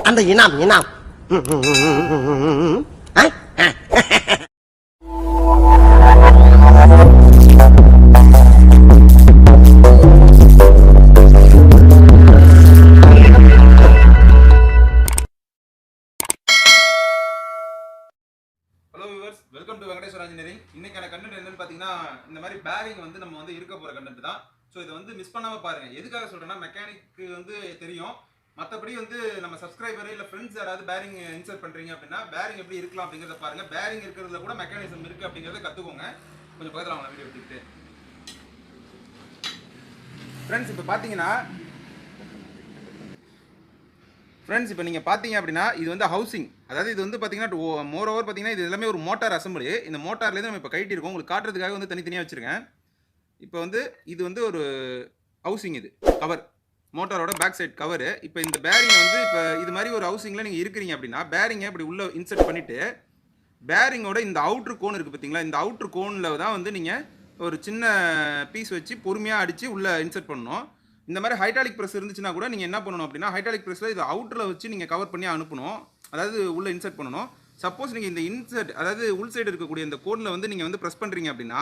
அந்த இனாம் இனாம். Hello viewers, welcome to Venkateswara engineering. இன்னைக்கான கண்டென்ட் என்னன்னு பார்த்தீங்கன்னா, இந்த மாதிரி பேரிங் வந்து நம்ம வந்து இருக்க போகிற கண்டென்ட் தான். ஸோ இதை வந்து மிஸ் பண்ணாமல் பாருங்கள். எதுக்காக சொல்கிறேன்னா, மெக்கானிக்கு வந்து தெரியும், மற்றபடி வந்து நம்ம சப்ஸ்கிரைபர் இல்லை ஃப்ரெண்ட்ஸ் யாராவது பேரிங் இன்சர்ட் பண்ணுறீங்க அப்படின்னா பேரிங் எப்படி இருக்கலாம் அப்படிங்கிறத பாருங்கள். பேரிங் இருக்கிறதுல கூட மெக்கானிசம் இருக்குது அப்படிங்கிறத கற்றுக்கோங்க. கொஞ்சம் பக்கத்தில் அவங்க வீடியோ எடுத்துக்கிட்டு ஃப்ரெண்ட்ஸ் இப்போ நீங்கள் பார்த்தீங்க அப்படின்னா இது வந்து ஹவுசிங். அதாவது இது வந்து பார்த்தீங்கன்னா மோர் ஓவர் பார்த்தீங்கன்னா இது எல்லாமே ஒரு மோட்டார் அசம்பிளி. இந்த மோட்டார்லேருந்து நம்ம இப்போ கைட்டிருக்கோம். உங்களுக்கு காட்டுறதுக்காக வந்து தனித்தனியாக வச்சுருக்கேன். இப்போ வந்து இது வந்து ஒரு ஹவுசிங், இது கவர், மோட்டாரோட பேக் சைட் கவரு. இப்போ இந்த பேரிங்கை வந்து இப்போ இது மாதிரி ஒரு ஹவுசிங்கில் நீங்கள் இருக்கிறீங்க அப்படின்னா பேரிங்கை இப்படி உள்ளே இன்சர்ட் பண்ணிவிட்டு பேரிங்கோட இந்த அவுட்ரு கோன் இருக்குது பார்த்தீங்களா, இந்த அவுட்ரு கோனில் தான் வந்து நீங்கள் ஒரு சின்ன பீஸ் வச்சு பொறுமையாக அடித்து உள்ளே இன்சர்ட் பண்ணணும். இந்த மாதிரி ஹைட்ராலிக் ப்ரெஸ் இருந்துச்சுன்னா கூட நீங்கள் என்ன பண்ணணும் அப்படின்னா ஹைட்ராலிக் ப்ரெஸ்ஸில் இது அவுட்டரில் வச்சு நீங்கள் கவர் பண்ணி அனுப்பணும், அதாவது உள்ளே இன்சர்ட் பண்ணணும். சப்போஸ் நீங்கள் இந்த இன்சர்ட் அதாவது உள் சைடு இருக்கக்கூடிய இந்த கோனில் வந்து நீங்கள் வந்து ப்ரெஸ் பண்ணுறீங்க அப்படின்னா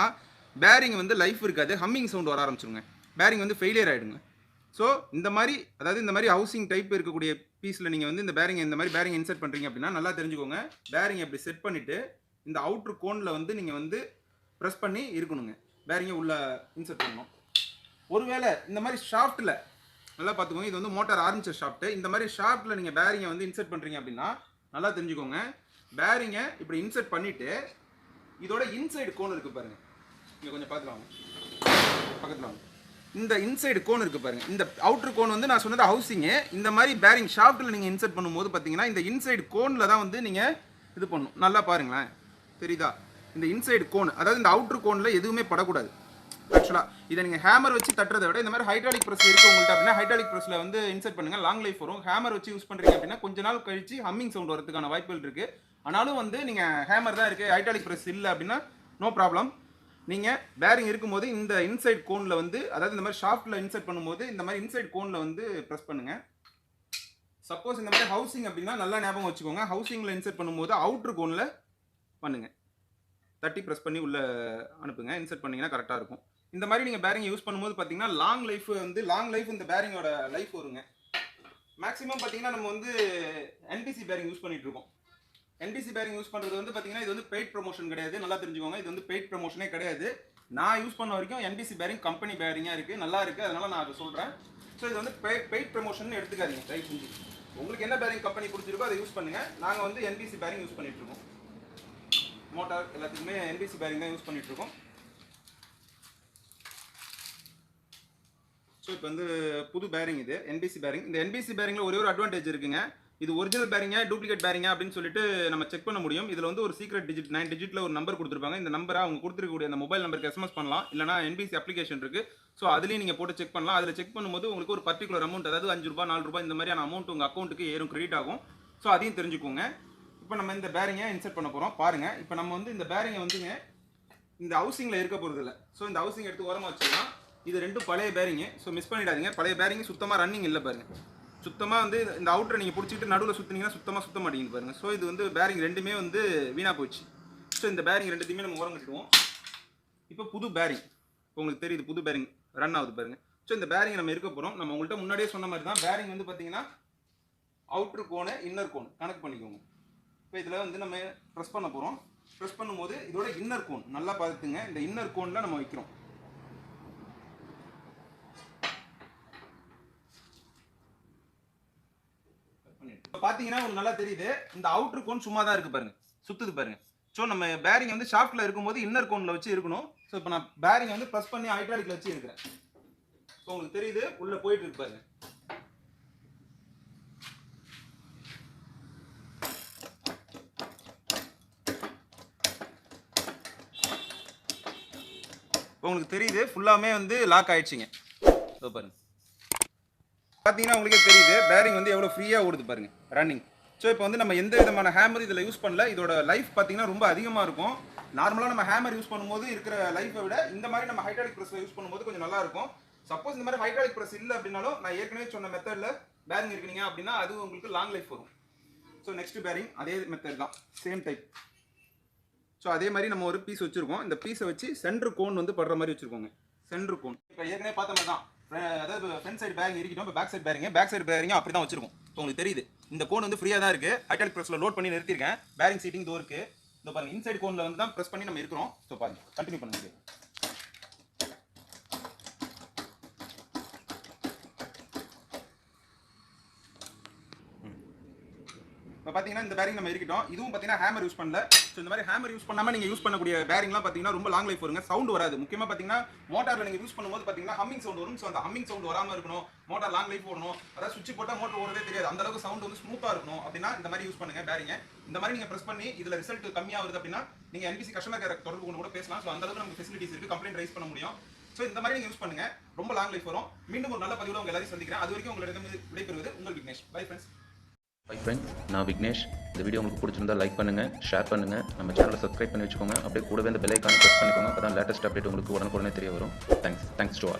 பேரிங் வந்து லைஃப் இருக்காது, ஹம்மிங் சவுண்ட் வர ஆரம்பிச்சிருங்க, பேரிங் வந்து ஃபெயிலியர் ஆகிடுங்க. ஸோ இந்த மாதிரி ஹவுசிங் டைப் இருக்கக்கூடிய பீஸில் நீங்கள் வந்து இந்த பேரிங் இன்சர்ட் பண்ணுறீங்க அப்படின்னா நல்லா தெரிஞ்சுக்கோங்க. பேரிங் எப்படி செட் பண்ணிவிட்டு இந்த அவுட்ரு கோனில் வந்து நீங்கள் வந்து ப்ரெஸ் பண்ணி இருக்கணுங்க, பேரிங்கை உள்ளே இன்சர்ட் பண்ணணும். ஒருவேளை இந்த மாதிரி ஷாஃப்ட்டில் நல்லா பார்த்துக்கோங்க, இது வந்து மோட்டார் ஆர்மேச்சர் ஷாஃப்ட்டு. இந்த மாதிரி ஷாஃப்ட்டில் நீங்கள் பேரிங்கை வந்து இன்சர்ட் பண்ணுறீங்க அப்படின்னா நல்லா தெரிஞ்சுக்கோங்க. பேரிங்கை இப்படி இன்சர்ட் பண்ணிவிட்டு இதோட இன்சைடு கோன் இருக்குது பாருங்கள், இங்கே கொஞ்சம் பார்த்துக்கலாம் பக்கத்தில் வாங்க. இந்த இன்சைடு கோன் இருக்குது பாருங்கள், இந்த அவுட்ரு கோன் வந்து நான் சொன்னது ஹவுசிங்கு. இந்த மாதிரி பேரிங் ஷாஃப்ட்டில் நீங்கள் இன்சர்ட் பண்ணும்போது பார்த்தீங்கன்னா இந்த இன்சைடு கோனில் தான் வந்து நீங்கள் இது பண்ணணும். நல்லா பாருங்களேன், தெரியுதா? இந்த இன்சைடு கோன், அதாவது இந்த அவுட்ரு கோனில் எதுவுமே படக்கூடாது. ஆக்சுவலாக இதை நீங்கள் ஹேமர் வச்சு தட்டுறதை விட இந்த மாதிரி ஹைட்ராலிக் ப்ரெஸ் இருக்குது உங்கள்கிட்ட அப்படின்னா ஹைட்ராலிக் ப்ரெஸ்ஸில் வந்து இன்சர்ட் பண்ணுங்கள், லாங் லைஃப் வரும். ஹேமர் வச்சு யூஸ் பண்ணுறீங்க அப்படின்னா கொஞ்ச நாள் கழிச்சு ஹம்மிங் சவுண்ட் வரதுக்கான வாய்ப்புகள் இருக்குது. ஆனாலும் வந்து நீங்கள் ஹேமர் தான் இருக்குது, ஹைட்ராலிக் ப்ரெஸ் இல்லை அப்படின்னா நோ ப்ராப்ளம். நீங்கள் பேரிங் இருக்கும்போது இந்த இன்சைட் கோனில் வந்து, அதாவது இந்த மாதிரி ஷாஃப்ட்டில் இன்சர்ட் பண்ணும்போது இந்த மாதிரி இன்சைட் கோனில் வந்து ப்ரெஸ் பண்ணுங்கள். சப்போஸ் இந்த மாதிரி ஹவுசிங் அப்படின்னா நல்லா ஞாபகம் வச்சுக்கோங்க, ஹவுசிங்கில் இன்சர்ட் பண்ணும்போது அவுட்ரு கோனில் பண்ணுங்கள், தட்டி ப்ரெஸ் பண்ணி உள்ளே அனுப்புங்க, இன்சர்ட் பண்ணிங்கன்னா கரெக்டாக இருக்கும். இந்த மாதிரி நீங்கள் பேரிங் யூஸ் பண்ணும்போது பார்த்தீங்கன்னா லாங் லைஃப் இந்த பேரிங்கோட லைஃப் வருங்க. மேக்ஸிமம் பார்த்தீங்கன்னா நம்ம வந்து என்பிசி பேரிங் யூஸ் பண்ணிட்டு இருக்கோம். என்பிசி பேரிங் யூஸ் பண்ணுறது வந்து பார்த்தீங்கன்னா இது வந்து பெய்ட் ப்ரொமோஷன் கிடையாது, நல்லா தெரிஞ்சுக்கோங்க. இது வந்து பெய்ட் ப்ரொமோஷனே கிடையாது. நான் யூஸ் பண்ண வரைக்கும் என்பிசி பேரிங் கம்பெனி பேரிங்காக இருக்குது, நல்லா இருக்குது, அதனால் நான் அதை சொல்கிறேன். ஸோ இது வந்து பெய்ட் ப்ரொமோஷன் எடுத்துக்காதீங்க தயவு செஞ்சு. உங்களுக்கு என்ன பேரிங் கம்பெனி பிடிச்சிருக்கோ அதை யூஸ் பண்ணுங்கள். நாங்கள் வந்து என்பிசி பேரிங் யூஸ் பண்ணிட்டு இருக்கோம், மோட்டார் எல்லாத்துக்குமே என்பிசி பேரிங் தான் யூஸ் பண்ணிட்டு இருக்கோம். ஸோ இப்போ வந்து புது பேரிங், இது என்பிசி பேரிங். இந்த என்பிசி பேரிங்கில் ஒரே ஒரு அட்வான்டேஜ் இருக்குங்க, இது ஒரிஜினல் பேரிங்கா டூப்ளிகேட் பேரிங்கா அப்படின்னு சொல்லிட்டு நம்ம செக் பண்ண முடியும். இதில் வந்து ஒரு சீக்ரெட் டிஜிட் 9 டிஜிட்டில் ஒரு நம்பர் கொடுத்துருப்பாங்க. இந்த நம்பரை அவங்க கொடுத்துருக்கக்கூடிய அந்த மொபைல் நம்பருக்கு எஸ்எம்எஸ் பண்ணலாம், இல்லைனா என்பிசி அப்ளிகேஷன் இருக்குது. ஸோ அதுலேயும் நீங்கள் போட்டு செக் பண்ணலாம். அதில் செக் பண்ணும்போது உங்களுக்கு ஒரு பர்டிகுலர் அமௌண்ட், அதாவது 5 ரூபா 4 ரூபா இந்த மாதிரியான அமௌண்ட் உங்கள் அக்கௌண்ட்டுக்கு ஏறும், கிரெடிட் ஆகும். ஸோ அதையும் தெரிஞ்சுக்கோங்க. இப்போ நம்ம இந்த பேரிங்கை இன்சர்ட் பண்ண போகிறோம் பாருங்கள். இப்போ நம்ம வந்து இந்த பேரிங்கை வந்துங்க இந்த ஹவுசிங்கில் இருக்க போகிறது இல்லை. ஸோ இந்த ஹவுசிங் எடுத்து ஓரமாக வச்சுக்கலாம். இது ரெண்டும் பழைய பேரிங்கு, ஸோ மிஸ் பண்ணிடாதீங்க. பழைய பேரிங்கு சுத்தமாக ரன்னிங் இல்லை பாருங்கள். சுத்தமாக வந்து இந்த அவுட்டரை நீங்கள் பிடிச்சிட்டு நடுவில் சுற்றினீங்கன்னா சுத்த மாட்டேங்குது பாருங்கள். ஸோ இது வந்து பேரிங் ரெண்டுமே வந்து வீணாக போச்சு. ஸோ இந்த பேரிங் ரெண்டுத்தையுமே நம்ம ஓரம் கட்டிடுவோம். இப்போ புது பேரிங் உங்களுக்கு தெரியுது, புது பேரிங் ரன் ஆகுது பாருங்கள். ஸோ இந்த பேரிங் நம்ம இருக்க போகிறோம். நம்ம உங்கள்கிட்ட முன்னாடியே சொன்ன மாதிரி தான் பேரிங் வந்து பார்த்தீங்கன்னா அவுட்ரு கோனு இன்னர் கோன் கனெக்ட் பண்ணிக்கோங்க. இப்போ இதில் வந்து நம்ம ப்ரெஸ் பண்ண போகிறோம். ப்ரெஸ் பண்ணும்போது இதோட இன்னர் கோன் நல்லா பார்த்துங்க, இந்த இன்னர் கோனில் நம்ம வைக்கிறோம். பார்த்தீங்கன்னா உங்களுக்கு நல்லா தெரியுது, இந்த அவுட்ரு கோன் சும்மா தான் இருக்குது பாருங்கள், சுற்றுது பாருங்கள். ஸோ நம்ம பேரிங் வந்து ஷாஃப்ட்டில் இருக்கும்போது இன்னர் கோனில் வச்சு இருக்கணும். ஸோ இப்போ நான் பேரிங் வந்து ப்ரெஸ் பண்ணி ஹைட்ராலிக்கில் வச்சு இருக்கிறேன். ஸோ உங்களுக்கு தெரியுது உள்ளே போயிட்டு இருக்கு பாருங்க. உங்களுக்கு தெரியுது ஃபுல்லாமே வந்து லாக் ஆயிடுச்சுங்க. ஸோ பாருங்க, பார்த்தீங்கன்னா உங்களுக்கே தெரியுது பேரிங் வந்து எவ்வளோ ஃப்ரீயாக ஓடுது பாருங்க, ரன்னிங். ஸோ இப்போ வந்து நம்ம எந்த விதமான ஹேமர் இதில் யூஸ் பண்ணல. இதோட லைஃப் பார்த்தீங்கன்னா ரொம்ப அதிகமாக இருக்கும். நார்மலாக நம்ம ஹேமர் யூஸ் பண்ணும்போது இருக்கிற லைஃபை விட இந்த மாதிரி நம்ம ஹைட்ராலிக் ப்ரெஸ் யூஸ் பண்ணும்போது கொஞ்சம் நல்லா இருக்கும். சப்போஸ் இந்த மாதிரி ஹைட்ராலிக் ப்ரெஸ் இல்லை அப்படின்னாலும் நான் ஏற்கனவே சொன்ன மெத்தடில் பேரிங் இருக்குனீங்க அப்படின்னா அது உங்களுக்கு லாங் லைஃப் வரும். ஸோ நெக்ஸ்ட் பேரிங் அதே மெத்தட் தான், சேம் டைப். ஸோ அதே மாதிரி நம்ம ஒரு பீஸ் வச்சுருக்கோம். இந்த பீஸை வச்சு சென்டர் கோன் வந்து படுற மாதிரி வச்சுருக்கோங்க. சென்டர் கோன் இப்போ ஏற்கனவே பார்த்த மாதிரி தான், அதாவது ஃப்ரண்ட் சைடு பேரிங் இருக்கட்டும். இப்போ பேக் சைடு பேரிங் அப்படி தான் வச்சிருக்கோம். இப்போ உங்களுக்கு தெரியுது இந்த கோன் வந்து ஃப்ரீயாக தான் இருக்குது. ஹைட்ராலிக் ப்ரெஸ்ஸில் லோட் பண்ணி நிறுத்திருக்கேன். பேரிங் சீட்டிங் தோ இருக்குது. இந்த பாருங்க, இன்சைட் கோனில் வந்து தான் ப்ரெஸ் பண்ணி நம்ம இருக்கிறோம். ஸோ பாருங்க, கண்டினியூ பண்ணுங்க. இப்போ பார்த்தீங்கன்னா இந்த பேரிங் நம்ம இருக்கட்டும். இதுவும் பார்த்தீங்கன்னா ஹேமர் யூஸ் பண்ணல. ஸோ இந்த மாதிரி ஹேமர் யூஸ் பண்ணாமல் நீங்கள் யூஸ் பண்ணக்கூடிய பேரிங்லாம் பார்த்தீங்கன்னா ரொம்ப லாங் லைஃப் வருங்க. சவுண்ட் வராது. முக்கியமாக பார்த்தீங்கன்னா மோட்டாரில் நீங்கள் யூஸ் பண்ணும்போது பார்த்தீங்கன்னா ஹம்மிங் சவுண்ட் வரும். ஸோ அந்த ஹம்மிங் சவுண்ட் வராமல் இருக்கணும், மோட்டார் லாங் லைஃப் ஓடணும். அதாவது சுவிட்ச் போட்டால் மோட்டர் ஓடவே தெரியாது, அந்த அளவுக்கு சவுண்ட் வந்து ஸ்மூத்தாக இருக்கணும். அப்படின்னா இந்த மாதிரி யூஸ் பண்ணுங்க பேரிங்க. இந்த மாதிரி நீங்கள் ப்ரெஸ் பண்ணி இதில் ரிசல்ட் கம்மியாக வருது அப்படின்னா நீங்கள் NBC கஸ்டமர் கேர் தொடர்பு கொண்டு கூட பேசலாம். ஸோ அந்த அளவுக்கு நமக்கு ஃபெசிலிட்டிஸ் இருக்குது, கம்ப்ளைண்ட் ரைஸ் பண்ண முடியும். ஸோ இந்த மாதிரி நீங்கள் யூஸ் பண்ணுங்க, ரொம்ப லாங் லைஃப் வரும். மீண்டும் ஒரு நல்ல பதிவில் உங்கள் எல்லாரையும் சந்திக்கிறேன். அது வரைக்கும் உங்களிடம் விடைபெறுவது உங்கள் Vignesh. Bye friends. Hi friends, நான் விக்னேஷ். இந்த வீடியோ உங்களுக்கு பிடிச்சிருந்தா லைக் பண்ணுங்கள், ஷேர் பண்ணுங்கள், நம்ம சேனலை சப்ஸ்கிரைப் பண்ணி வச்சுக்கோங்க. அப்படியே கூடவே இந்த பெல் ஐக்கானை ப்ரெஸ் பண்ணிக்கோங்க. அப்போ தான் லேட்டஸ்ட் அப்டேட் உங்களுக்கு உடனுக்குடனே தெரிய வரும். Thanks to all.